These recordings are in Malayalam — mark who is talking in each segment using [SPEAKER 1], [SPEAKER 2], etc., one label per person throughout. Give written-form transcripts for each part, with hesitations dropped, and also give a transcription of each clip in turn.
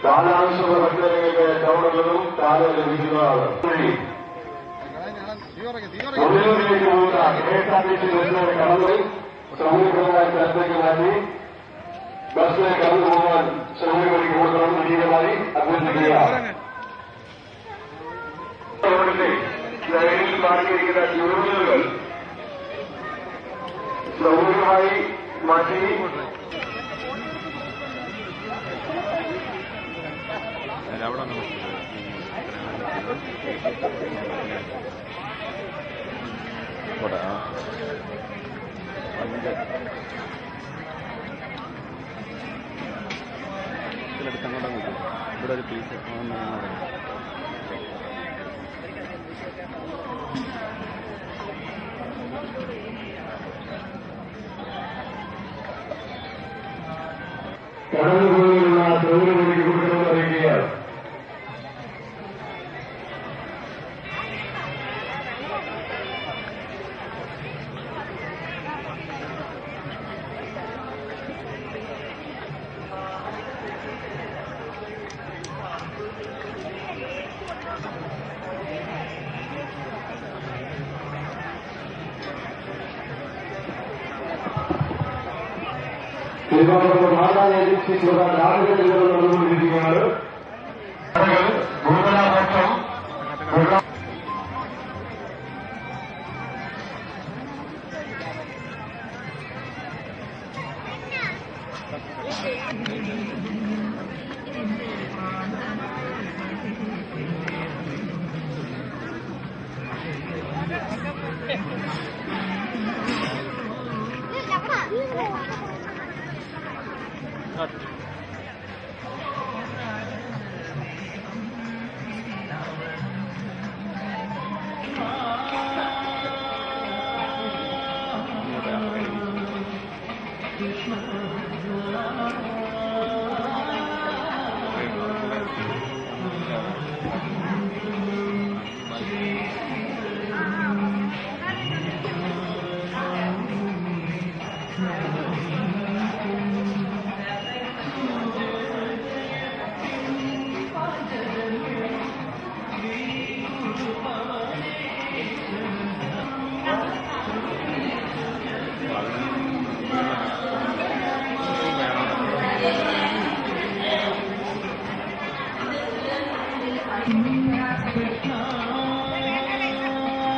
[SPEAKER 1] കാലാവശ്യമുള്ള ഭക്തജനങ്ങൾക്ക് ടൗണുള്ളതും കാലം ലഭിക്കുന്നതാണ്. തൊഴിലിലേക്ക് പോകുന്ന KSRTC ബസ്സിനെ കടന്നു സൗകര്യപ്രദമായ സ്ഥലത്തേക്ക് മാറ്റി ബസ് കടന്നു പോകാൻ സൗകര്യമൊരുക്കി കൊടുക്കണം വിനീതമായി അഭ്യർത്ഥിക്കുകയാണ്. ലൈനിൽ മാറ്റിയിരിക്കുന്ന ട്യൂബുകൾ സൗകര്യമായി മാറ്റി
[SPEAKER 2] ഇവിടെ ഒരു പീസ്
[SPEAKER 1] കടന്നുപോലുള്ള സൗകര്യമൊരുക്കി കൊടുക്കണമെന്ന് അറിയിക്കുകയാണ്. മാതാ ഏജൻസി രാവിലെ നടന്നുകൊണ്ടിരിക്കുകയാണ്. ഭൂതനാപക്ഷം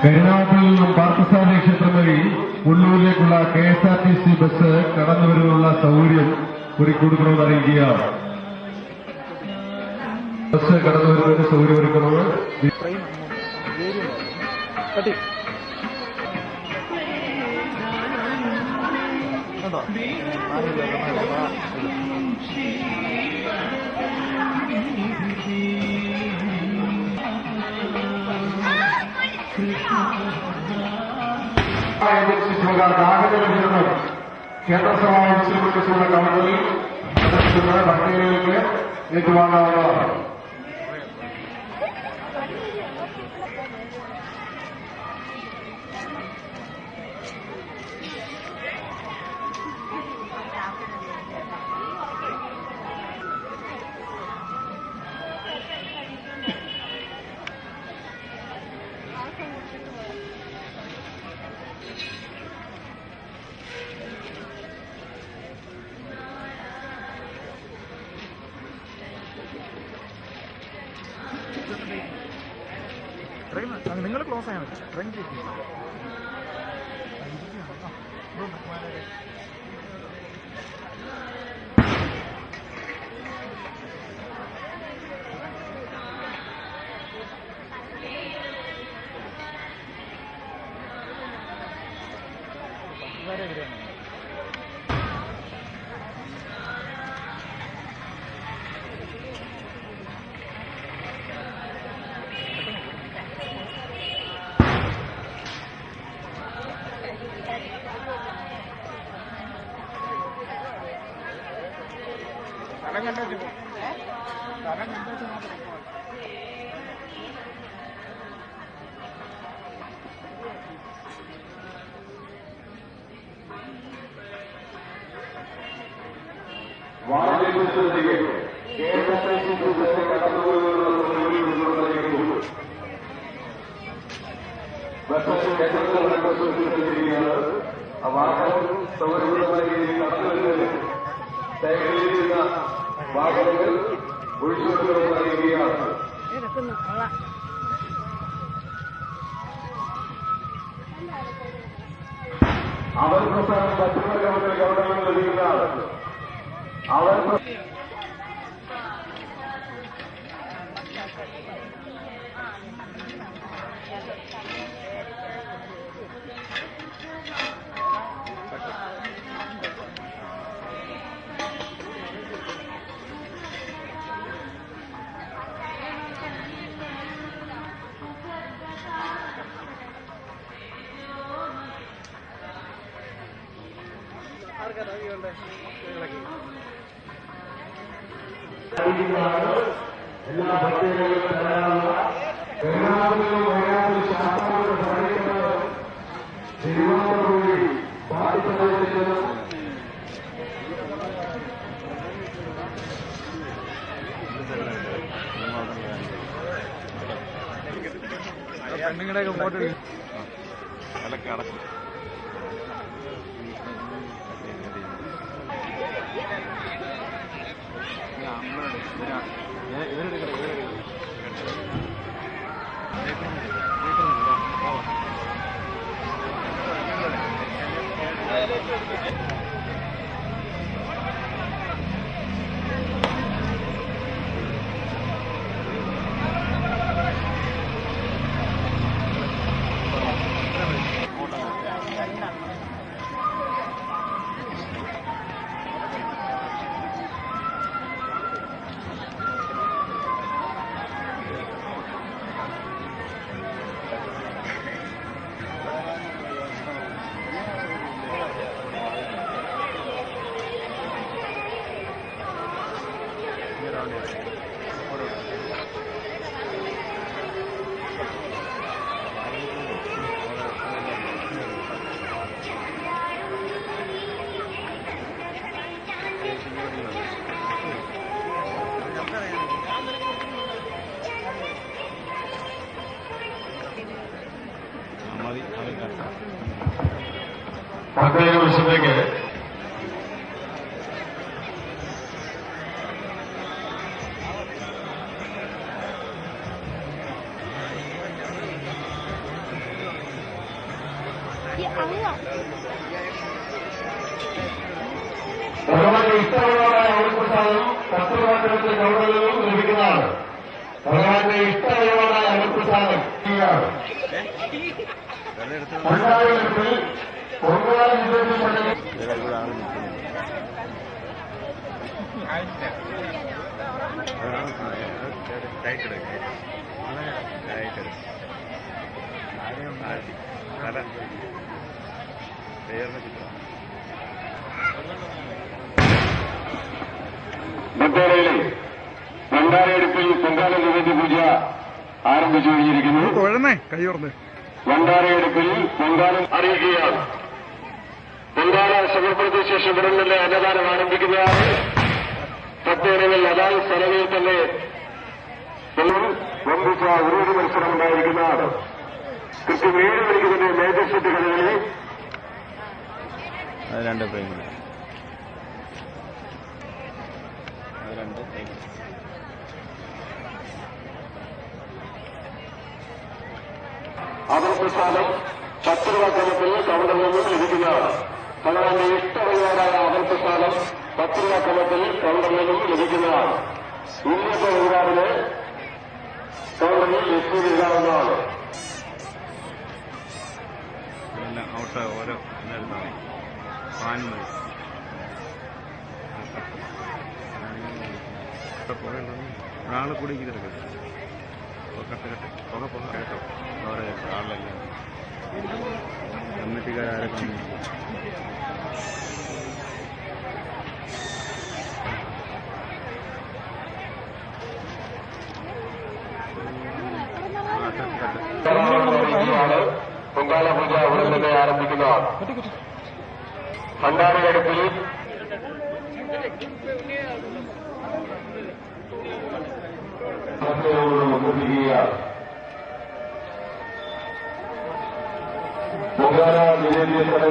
[SPEAKER 3] കരുനാഗപ്പള്ളിയിൽ നിന്നും പാർത്ഥസാരഥി ക്ഷേത്രം വഴി ഉള്ളൂരിലേക്കുള്ള KSRTC ബസ് കടന്നുവരുവാനുള്ള സൗകര്യം ഒരുക്കിക്കൊടുക്കണമെന്ന് അറിയിക്കുകയാണ്. ബസ് കടന്നുവരുന്നതിന് സൗകര്യമൊരുക്കുന്നത് കേന്ദ്ര സമാവേശത്തിലുള്ള കൗണ്ടറിൽ ഭക്തജനങ്ങൾക്ക് ഏറ്റുവാങ്ങാവുന്നതാണ്.
[SPEAKER 4] നിങ്ങൾ ക്ലോസ് ആയാൽ മതി. ട്രെയിൻ
[SPEAKER 1] വാഹനങ്ങൾ ശ്രദ്ധിക്കുക. KSRTC ബസ് കടന്നുപോകുന്ന സൗകര്യമുള്ളതായിരിക്കുന്നു. ബസ് ക്ഷേത്രത്തിൽ പരിശോധിച്ചിരിക്കുകയാണ്. ആ വാഹനം സൗകര്യപ്രദമായ രീതിയിൽ കടന്നുവരുന്നത് സൈക്കിളിലിരുന്ന വാഹനങ്ങൾ ഒഴിച്ചുകൊണ്ടുവരികയാണ്. അവർ പ്രസ്ഥാനം പശ്ചിമ ഗവൺമെന്റ് ലഭിക്കുന്നതാണ്. അവർ എല്ലാ ഭക്തജനങ്ങളും തരാനുള്ള വയനാട്ടിലും ശാസ്ത്രങ്ങളുടെ സഹായിക്കുന്നത് തിരുവാറൂരിൽ ബാധിച്ചതിന്
[SPEAKER 2] പെണ്ണുങ്ങളുടെയൊക്കെ ഫോട്ടോ അതൊക്കെ അടക്കും.
[SPEAKER 3] പ്രത്യേക വശത്തേക്ക് ഭഗവാന്റെ ഇഷ്ടമുള്ളവരായ അമൃതപ്രസാദം 10 വാക്കത്തിൽ ഗവൺമെന്റിൽ നിന്നും ലഭിക്കുന്നതാണ്. ഭഗവാന്റെ ഇഷ്ടമുള്ളവരായ അമൃതപ്രസാദം പണ്ടായിരത്തിൽ പൊങ്കാല നിവേദിച്ചതിന് ബത്തേരയിലെ ഭണ്ഡാരയെടുപ്പിൽ പൊങ്കാല നിവേദ്യ പൂജ ആരംഭിച്ചു കഴിഞ്ഞിരിക്കുന്നു. ഭണ്ഡാരയെടുപ്പിൽ പൊങ്കാലം അറിയിക്കുകയാണ്. പൊങ്കാല സമർപ്പണത്തിന് ശേഷം ഉടൻ തന്നെ അന്നദാനം ആരംഭിക്കുന്നതാണ്. ബത്തേരയിൽ അതാൽ സ്ഥലങ്ങളിൽ തന്നെ വമ്പിച്ച ഉരുളി മത്സരം ഉണ്ടായിരിക്കുന്നതാണ്. കൃത്യം 7 മണിക്ക് തന്നെ മേജർ സെറ്റ് കളികളിൽ
[SPEAKER 2] രണ്ട് പ്രേമികൾ രണ്ട്
[SPEAKER 1] അമൃതപ്രസാദം 10 രൂപ ക്രമത്തിൽ കൗണ്ടറിൽ നിന്നും ലഭിക്കുന്നതാണ്. ഭഗവാന്റെ ഇഷ്ടവഴിയാടായ അമൃതപ്രസാദം 10 രൂപ ക്രമത്തിൽ കൗണ്ടറിൽ നിന്നും ലഭിക്കുന്നതാണ്. ഇന്നത്തെ വഴിപാടിന് കൗണ്ടറിൽ ലഭ്യമാകുന്നതാണ്.
[SPEAKER 2] ഔട്ട് ഓരോ പാൻ മതി ഒരാൾ കൂടി കിടക്കട്ടെ പുക കേട്ടോ അവരെ ആളെല്ലാം കമ്മിറ്റിക്കാരൊക്കെ
[SPEAKER 1] പൊങ്കാല പൂജ ഉടൻ തന്നെ ആരംഭിക്കുന്നതാണ്. ഭണ്ഡാരയെടുപ്പിൽ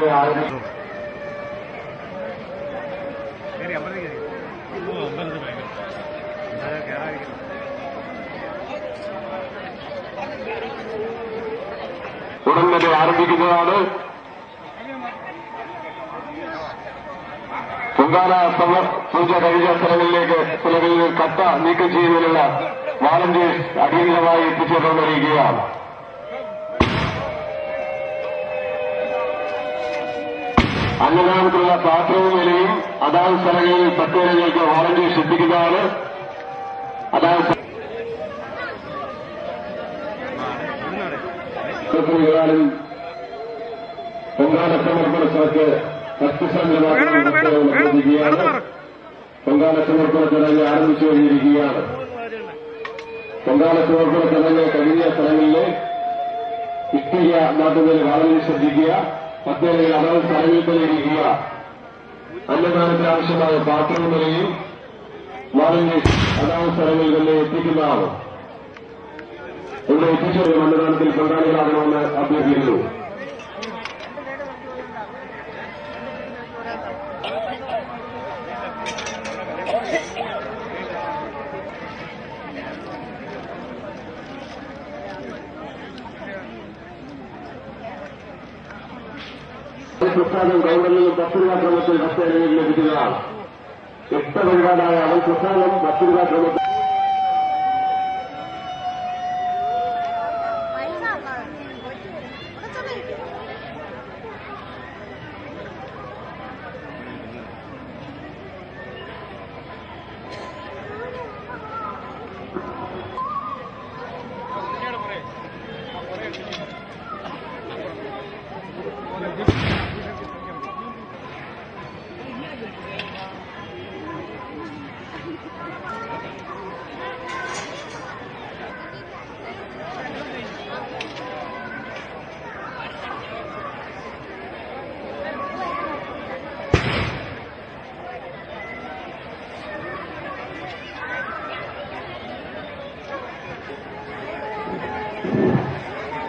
[SPEAKER 1] ഉടനെ ആരംഭിക്കും. ഉടൻ തന്നെ ആരംഭിക്കുന്നതാണ്. പൊങ്കാല പൂജ കഴിഞ്ഞ സ്ഥലങ്ങളിലേക്ക് സ്ഥലങ്ങളിൽ കട്ട നീക്കം ചെയ്യുന്നതിനുള്ള വാളണ്ടിയേഴ്സ് അടിയന്തരമായി എത്തിച്ചേർന്നുകൊണ്ടിരിക്കുകയാണ്. അന്നദാനത്തിലുള്ള പാത്രവും വിലയും അതാത് സ്ഥലങ്ങളിൽ പ്രത്യേകങ്ങൾക്ക് വാളണ്ടിയേഴ്സ് എത്തിക്കുന്നതാണ്. അതാത് പൊങ്കാല സമർപ്പണത്തിലേക്ക് പൊങ്കാല സമർപ്പണ ചടങ്ങ് ആരംഭിച്ചു കഴിഞ്ഞിരിക്കുകയാണ്. പൊങ്കാല സമർപ്പണ ചടങ്ങ് കഴിഞ്ഞ സ്ഥലങ്ങളിലെ ഇഷ്ടിക നാട്ടുകളിൽ വളരെ ശ്രദ്ധിക്കുക. പ്രത്യേക അതാത് സ്ഥലങ്ങളിൽ തന്നെ ഇരിക്കുക. അന്നദാനത്തിന് ആവശ്യമായ പാത്രവും വിലയും വളരെ അതാത് സ്ഥലങ്ങളിൽ തന്നെ എത്തിക്കുന്നതാണ്. ഇവിടെ എത്തിച്ചേരും അന്നദാനത്തിൽ പങ്കാളികളാകണമെന്ന് അഭ്യർത്ഥിക്കുന്നു. പ്രസാദം ഗവൺമെന്റിൽ 10 രൂപ ക്രമത്തിൽ ഭക്തജനങ്ങളിൽ ലഭിക്കുന്നതാണ്. 8 വഴിപാടായ അവൻ പ്രസാദം 10 രൂപ ക്രമത്തിൽ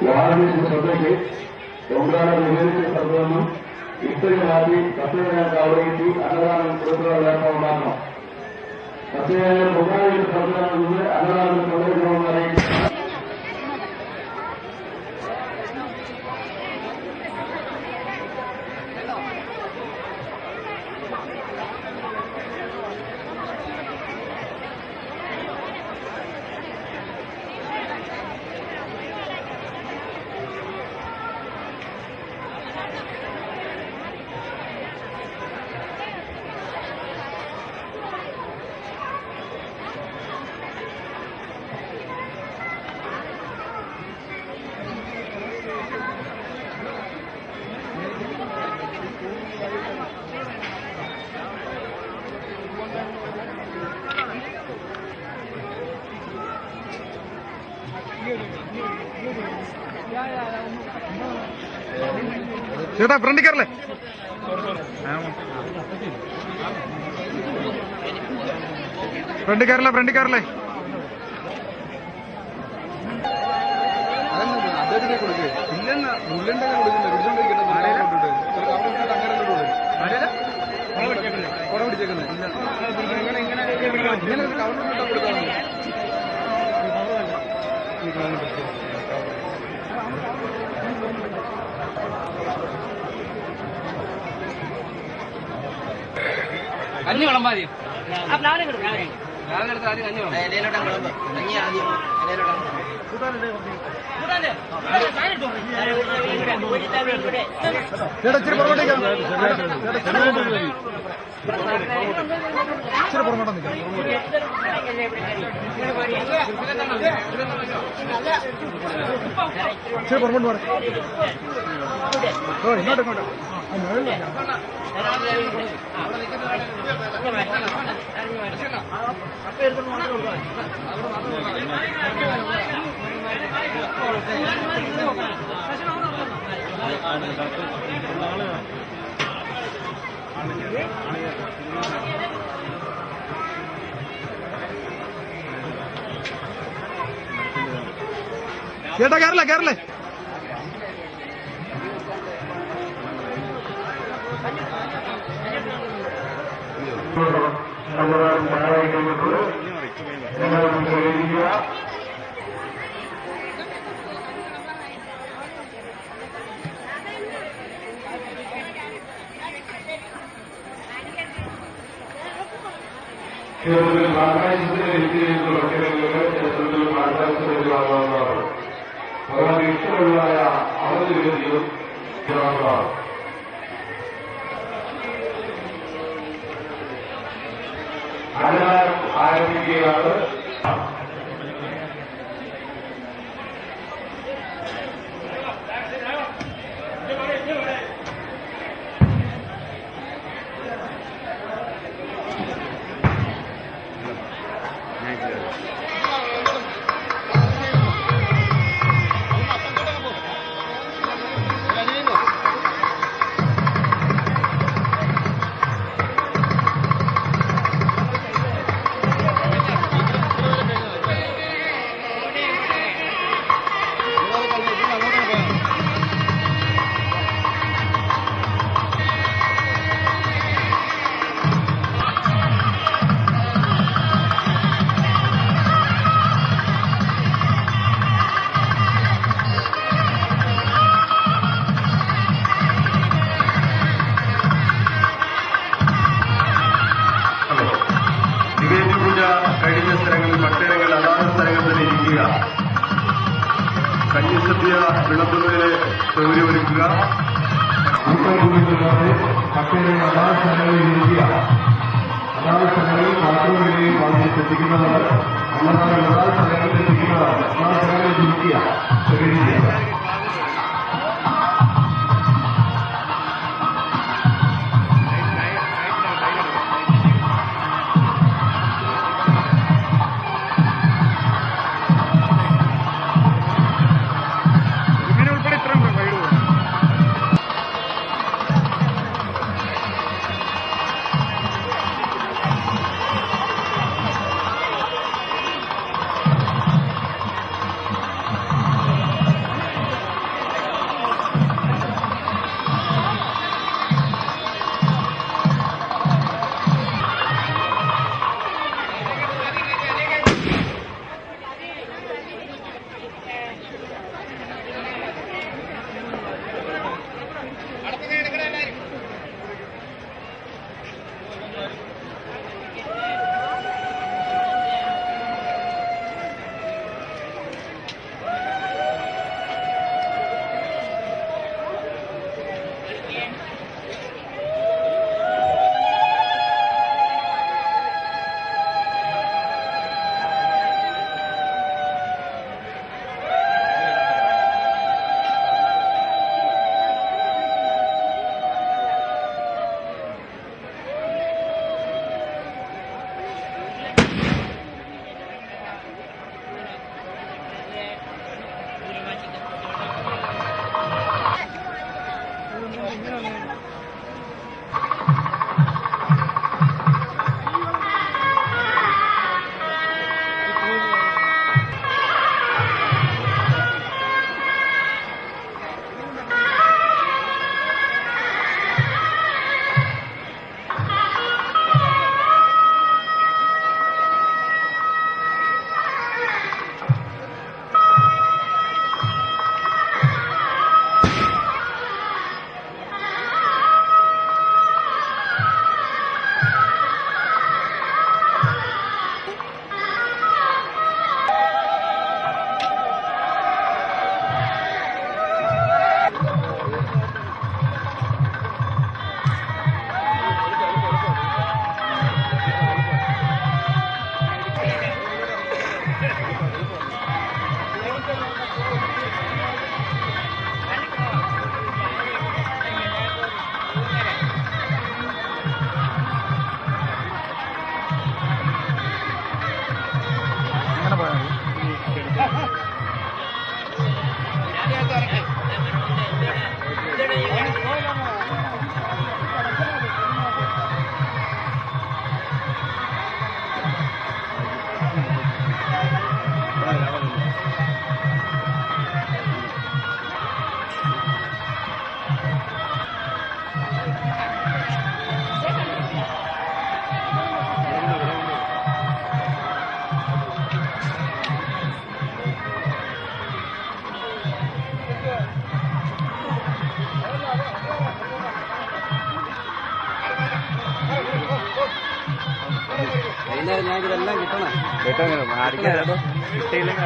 [SPEAKER 1] വാഹനത്തിന്റെ ശ്രദ്ധയ്ക്ക് പൊങ്കാല നിവേദിച്ച സ്ഥലത്തുനിന്നും ഇത്തരം മാറ്റി ഭക്തജനങ്ങൾക്ക് അവിടേക്ക് അന്നദാനം കൊടുക്കാനുള്ള ഏർപ്പാട് ഉണ്ടാക്കണം. ഭക്തജനങ്ങൾ പൊങ്കാലയുടെ സ്ഥലത്തു നിന്ന് അന്നദാനത്തിൽ പങ്കെടുക്കണമെന്ന് അറിയിക്കുന്നു.
[SPEAKER 2] ചേട്ടാ ഫ്രണ്ട് കയറല്ലേ? ഫ്രണ്ട് കയറല്ലേ? ഫ്രണ്ട് കയറല്ലേ?
[SPEAKER 4] അദ്ദേഹത്തിനെ കൊടുക്കുക ഇല്ലെന്ന മുള്ളന്റെ കൊടുക്കില്ല കുട പിടിച്ചേക്കുന്നത് ഇങ്ങനെ കവറിലിട്ടാ കൊടുക്കാറുണ്ട്.
[SPEAKER 5] കഞ്ഞി വിളമ്പാതി രാവിലെ എടുത്ത് ആദ്യം കഞ്ഞി വിളമ്പ് ഇലയിലോട്ടം വിളമ്പ് കഞ്ഞി ആദ്യം ഇലയിലോട്ടം
[SPEAKER 4] ഇച്ചിരി പുറകോട്ടേക്ക് ഇച്ചിരി പുറകോട്ട് നിൽക്കാം. ഇച്ചിരി പുറകോട്ട് മാറി ഇങ്ങോട്ട് ഇങ്ങോട്ട് ചേട്ടാ കേരള കേരള
[SPEAKER 3] അന്നദാനം തയ്യാറായി കഴിഞ്ഞപ്പോൾ എല്ലാവരും സഹകരിക്കുക. കേരളത്തിൽ പ്രാദേശിക രീതിയിലുള്ള കേരളത്തിൽ പ്രാദേശികമാകുന്നതാണ്. വളരെ ഇഷ്ടമുള്ളതായ അവധി വേദിയും അന്നദാനം ആരംഭിക്കുകയാണ്. കഴിഞ്ഞ സ്ഥലങ്ങളിൽ മറ്റിടങ്ങൾ അതാത് സ്ഥലങ്ങളിൽ തന്നെ ഇരിക്കുക. കഞ്ഞിസദ്യ വിളമ്പുന്നതിന് സൗകര്യമൊരുക്കുക. മറ്റിടങ്ങൾ അതാത് സ്ഥലങ്ങളിൽ ഇരിക്കുക. അതാത് സ്ഥലങ്ങളിൽ പാത്രങ്ങളിലെയും വാങ്ങി എത്തിക്കുന്നതാണ്. അന്നദാനം അതാത് സ്ഥലങ്ങളിൽ എത്തിക്കുന്നതാണ്. അതാത് സ്ഥലങ്ങളിൽ ഇരിക്കുക, സഹകരിക്കുക.
[SPEAKER 5] അന്നേരം ഞങ്ങൾക്ക് ഇതെല്ലാം കിട്ടണം.
[SPEAKER 2] കിട്ടിയില്ലെങ്കിൽ